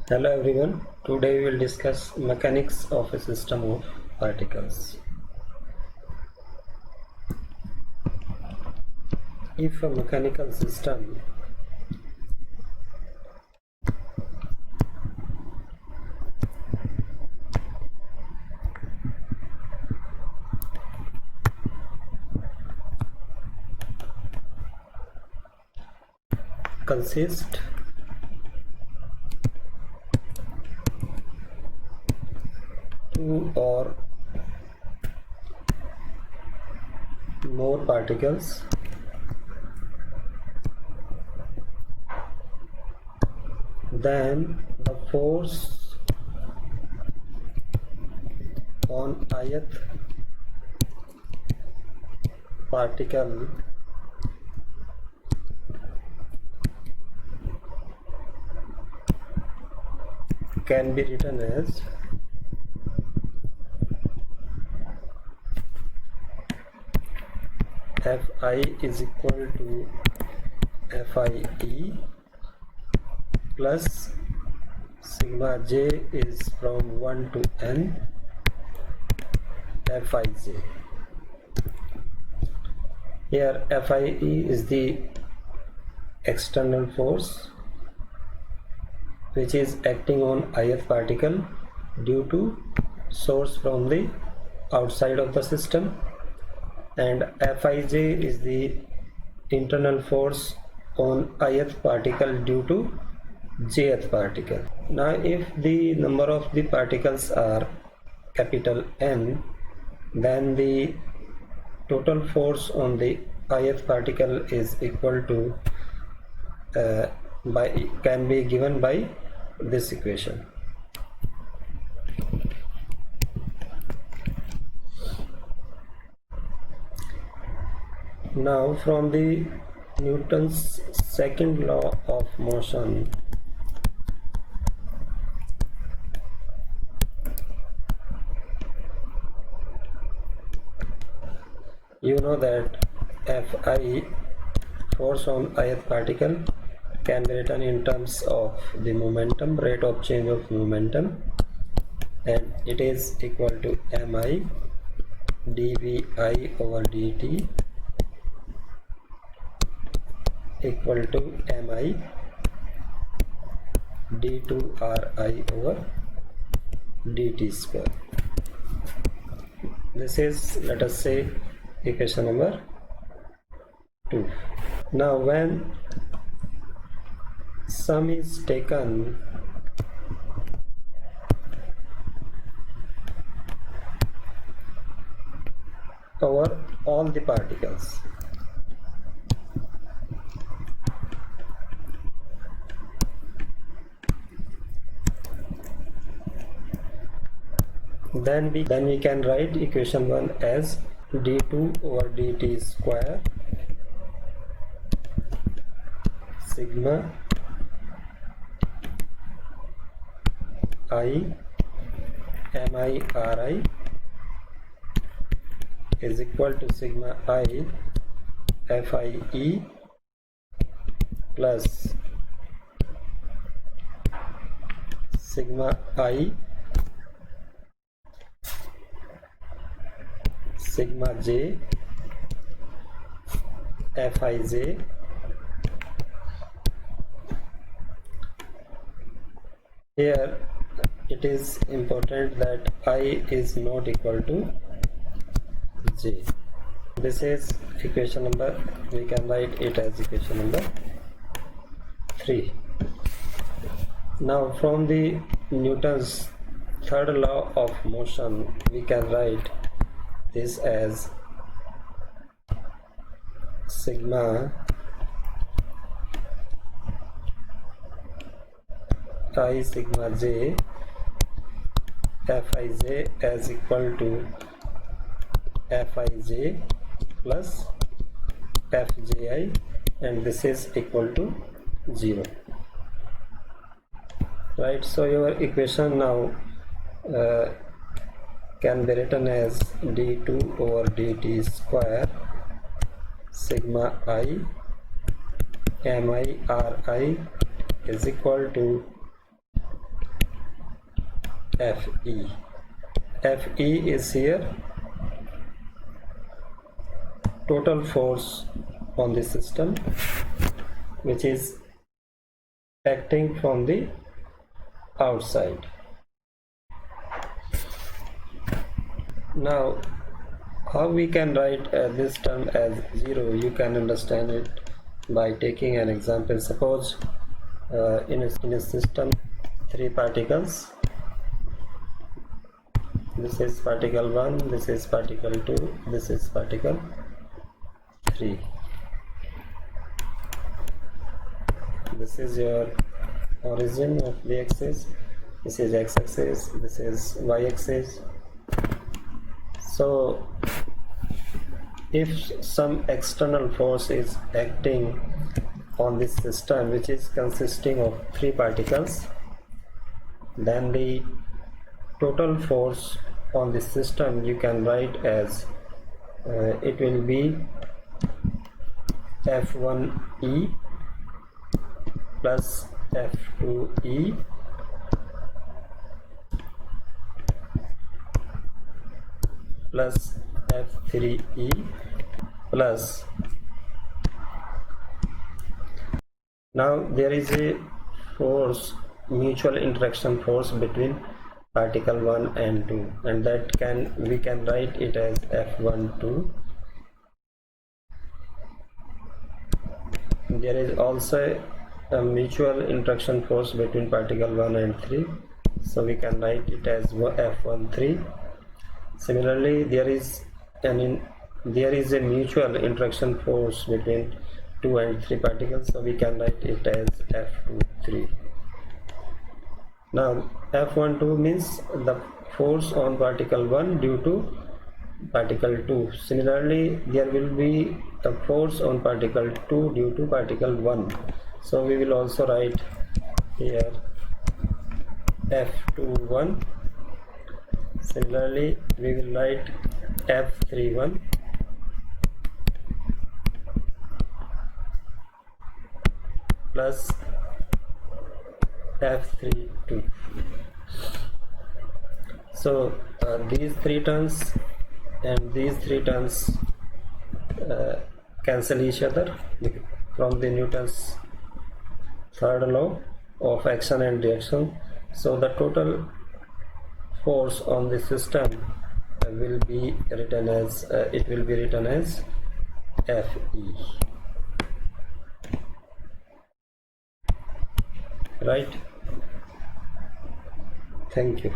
Hello everyone, today we will discuss mechanics of a system of particles. If a mechanical system consists two or more particles, then the force on ith particle can be written as Fi is equal to Fie plus sigma j is from 1 to n Fij. Here Fie is the external force which is acting on ith particle due to source from the outside of the system, and Fij is the internal force on ith particle due to jth particle. Now if the number of the particles are capital N, then the total force on the ith particle is equal to can be given by this equation. Now from the Newton's second law of motion, you know that Fi, force on ith particle, can be written in terms of the momentum, rate of change of momentum, and it is equal to mi dvi over dt equal to mi d2ri over dt square. This is, let us say, equation number 2. Now when sum is taken over all the particles, then we can write equation 1 as d2 over dt square sigma I mi ri is equal to sigma I Fie plus sigma I sigma j Fij here. It is important that I is not equal to j. This is equation number, we can write it as equation number 3. Now from the Newton's third law of motion, we can write this as sigma I sigma j Fij as equal to Fij plus Fji, and this is equal to 0. Right, so your equation now can be written as d2 over dt square sigma I mi ri is equal to Fe. Fe is here total force on the system which is acting from the outside. Now how we can write this term as 0? You can understand it by taking an example. Suppose in a system 3 particles. This is particle 1, this is particle 2, this is particle 3. This is your origin of the axis, this is x-axis, this is y-axis. So if some external force is acting on this system which is consisting of 3 particles, then the total force on this system you can write as it will be F1e plus F2e plus F3e plus, now there is a force, mutual interaction force between particle 1 and 2, and that we can write it as F12. There is also a mutual interaction force between particle 1 and 3, so we can write it as F13. Similarly, there is a mutual interaction force between 2 and 3 particles, so we can write it as F23. Now F12 means the force on particle 1 due to particle 2. Similarly, there will be a force on particle 2 due to particle 1. So we will also write here F21. Similarly, we will write F31 plus F32. So these 3 terms and these 3 terms cancel each other from the Newton's third law of action and reaction. So the total force on the system will be written as Fe. Right? Thank you.